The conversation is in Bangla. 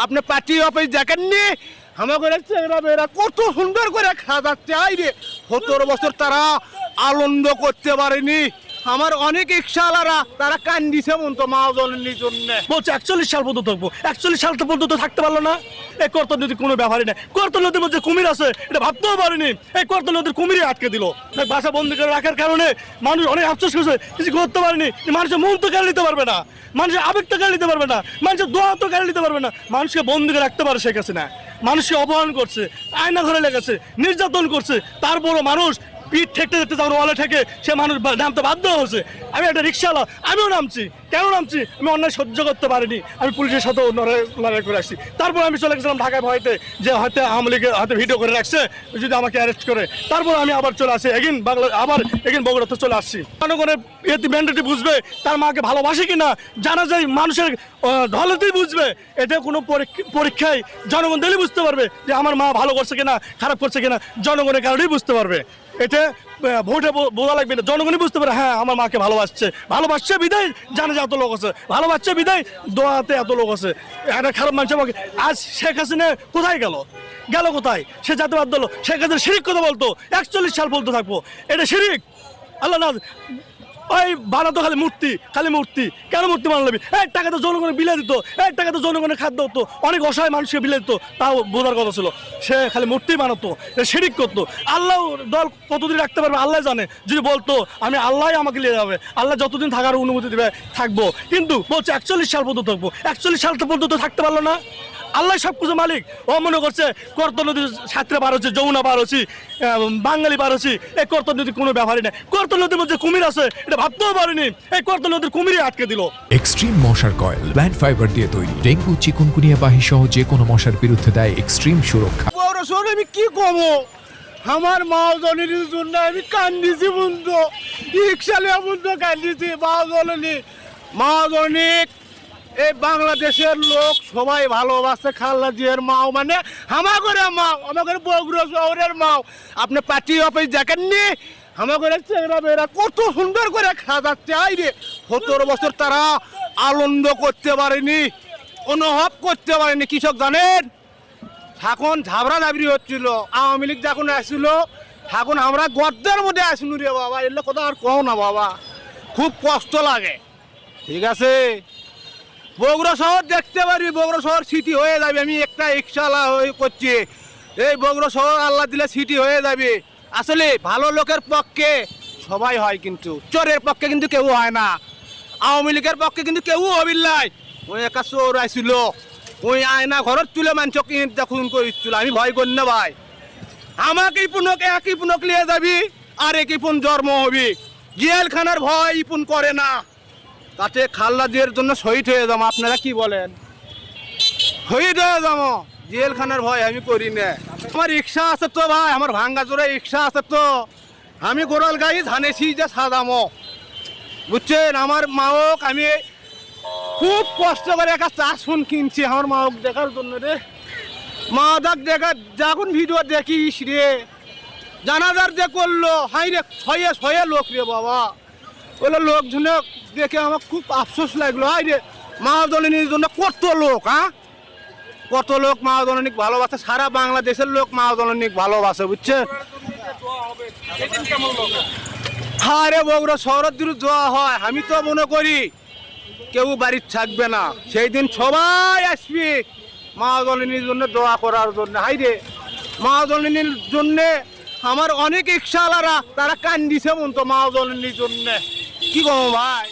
আপনি পার্টি অফিস দেখেননি আমাদের চেহারা মেয়েরা কত সুন্দর করে খাওয়াচ্ছে আইরে 17 বছর তারা আনন্দ করতে পারেনি। আমার অনেক ইচ্ছালারা তারা কান্দিছে মতো মা জননীর জন্য। বলছে 41 সাল পর্যন্ত থাকবো, 41 সাল পর্যন্ত থাকতে পারলো না। এই করতল নদীর কোনো ব্যাপারই না। করতল নদীর মধ্যে কুমির আছে এটা ভাবতেও পারিনি। এই করতল নদীর কুমিরই আটকে দিল। বাসা বন্দি করে রাখার কারণে মানুষ অনেক আফসোস করছে, কিছু করতে পারেনি। মানুষের মন তো কেড়ে নিতে পারবে না, মানুষের আবেগ তো কেড়ে নিতে পারবে না, মানুষের দোয়া তো কেড়ে নিতে পারবে না। মানুষকে বন্দি করে রাখতে পারে শেখ হাসিনা, মানুষকে অপহরণ করছে, আয়না ঘরে লেগেছে, নির্যাতন করছে। তারপরও মানুষ পিঠ ঠেকতে দেখতে যাওয়ার ওয়ালে ঠেকে সে মানুষ নামতে বাধ্য হয়েছে। আমি একটা রিক্সাওয়ালা, আমিও নামছি। কেন নামছি? আমি অন্যায় সহ্য করতে পারিনি। আমি পুলিশের সাথেও লড়াই করে আসছি। তারপর আমি চলে গেছিলাম ঢাকায় ভয়তে যে হয়তো আওয়ামী লীগের হাতে ভিডিও করে রাখছে যদি আমাকে অ্যারেস্ট করে। তারপর আমি আবার চলে আসি এগিন বাংলা, আবার এগিন বগুড়াতে চলে আসছি। জনগণের এতে মেন্টালিটি বুঝবে তার মাকে ভালোবাসে কিনা জানা যায়, মানুষের ঢলেতেই বুঝবে। এটা কোনো পরীক্ষায় জনগণ দিলেই বুঝতে পারবে যে আমার মা ভালো করছে কিনা খারাপ করছে কিনা, জনগণের কারণেই বুঝতে পারবে। এটা ভোটে বোঝা লাগবে না, জনগণই বুঝতে পারে হ্যাঁ আমার মাকে ভালোবাসছে বিদায় জানে যে এত লোক আছে, ভালোবাসছে বিদায় দোয়াতে এত লোক আছে। একটা খারাপ মানুষ আমাকে আজ শেখ হাসিনা কোথায় গেল কোথায়? সে যাতে বাধ্য হলো। শেখ হাসিনা শিরিক কথা বলতো, 41 সাল বলতে থাকবো, এটা শিরিক। আল্লাহ না ওই বানাতো খালি মূর্তি কেন মূর্তি বানাবি? এক টাকা তো জনগণের বিলে দিত, এক টাকা তো জনগণের খাদ্য হতো, অনেক অসহায় মানুষকে বিলে দিত, তাও বোঝার কথা ছিল। সে খালি মূর্তি বানাতো, শিরিক করতো। আল্লাহ দল কতদিন রাখতে পারবে আল্লাহ জানে। যদি বলতো আমি আল্লাহ আমাকে নিয়ে যাবে, আল্লাহ যতদিন থাকার অনুমতি দেবে থাকবো। কিন্তু বলছে 41 সাল পর্যন্ত থাকবো, 41 সাল পর্যন্ত থাকতে পারলো না। আল্লাহ সব কিছু মালিক। ও মনে করছে করতল নদীর সাঁতরে পার হচ্ছে, যমুনা পার হচ্ছি, বাঙালি পার হচ্ছি। এই করতল নদীর কোনো ব্যাপারই না। করতল নদীর মধ্যে কুমির আছে এটা ভাবতেও পারিনি। এই করতল নদীর কুমিরই আটকে দিল। এক্সট্রিম মশার কয়েল প্ল্যান্ট ফাইবার দিয়ে তৈরি, ডেঙ্গু চিকুনগুনিয়া বাহি সহ যে কোনো মশার বিরুদ্ধে দেয় এক্সট্রিম সুরক্ষা। বড় শোন আমি কি কমো, আমার মা জননীর জন্য আমি কান্দিছি বন্ধু, ইকশালে বন্ধু কান্দিছি। মা জননী এই বাংলাদেশের লোক সবাই ভালোবাসে। খালেদা জিয়ার মাও মানে আমাদের মাও, আমাদের বগুড়া শহরের মাও। আপনি পার্টি অফিস দেখেননি আমাদের চেহারা মেয়েরা কত সুন্দর করে খাওয়াচ্ছে আইরে 17 বছর তারা আনন্দ করতে পারেনি, অনুভব করতে পারেনি। কৃষক জানেন এখন ঝাবড়া ঝাবড়ি হচ্ছিল, আওয়ামী লীগ যখন আসছিল এখন আমরা গদ্দের মধ্যে আসিনু রে বাবা। এগুলো কথা আর কও না বাবা, খুব কষ্ট লাগে। ঠিক আছে, বগুড়া শহর দেখতে পারবি, বগুড়া শহর সিটি হয়ে যাবে। আমি একটা রিক্সাওয়ালা হয়ে করছি, এই বগুড়া শহর আল্লাহ দিলে সিটি হয়ে যাবে। আসলে ভালো লোকের পক্ষে সবাই হয়, কিন্তু চোরের পক্ষে কিন্তু কেউ হয় না। আওয়ামী লীগের পক্ষে কিন্তু কেউ হবিল্লাই। ওই একা চোর আসছিল, ওই আয়না ঘরত তুলে মানুষকে খুন করেছিল। আমি ভয় করি না ভাই, আমাকে ইপুনক একই পুনক নিয়ে যাবি আর একই পুন জন্ম হবি। জেলখানার ভয় ইপুন করে না, তাতে খালেদা জিয়ার জন্য শহীদ হয়ে যাবো। আপনারা কি বলেন? শহীদ হয়ে যাবো, জেলখানার ভয় আমি করি না। আমার রিক্সা আছে তো ভাই, আমার ভাঙ্গা জোরে রিক্সা আছে তো, আমি গোড়াল গাই ধানেছি যে সাজামো, বুঝছেন? আমার মাওক আমি খুব কষ্ট করে একটা চাষফোন কিনছি আমার মাওক দেখার জন্য রে। মা দেখা যখন ভিডিও দেখিস রে, জানাজার যে করলো হাই রে, ছয়ে লোক রে বাবা। ওগুলো লোকজনে দেখে আমার খুব আফসোস লাগলো। হাই রে, মা জননীর জন্য কত লোক, কত লোক মা জননীক ভালোবাসে। সারা বাংলাদেশের লোক মা জননীক ভালোবাসে, বুঝছেন? হ্যাঁ রে, বগুড়া শহরের দূর দোয়া হয়। আমি তো মনে করি কেউ বাড়ির থাকবে না, সেই দিন সবাই আসবি মা জননীর জন্য দোয়া করার জন্য। হাই রে, মা জননীর জন্যে আমার অনেক ইচ্ছালারা তারা কান্দিছে মতো মা জননীর জন্য। কি কম ভাই।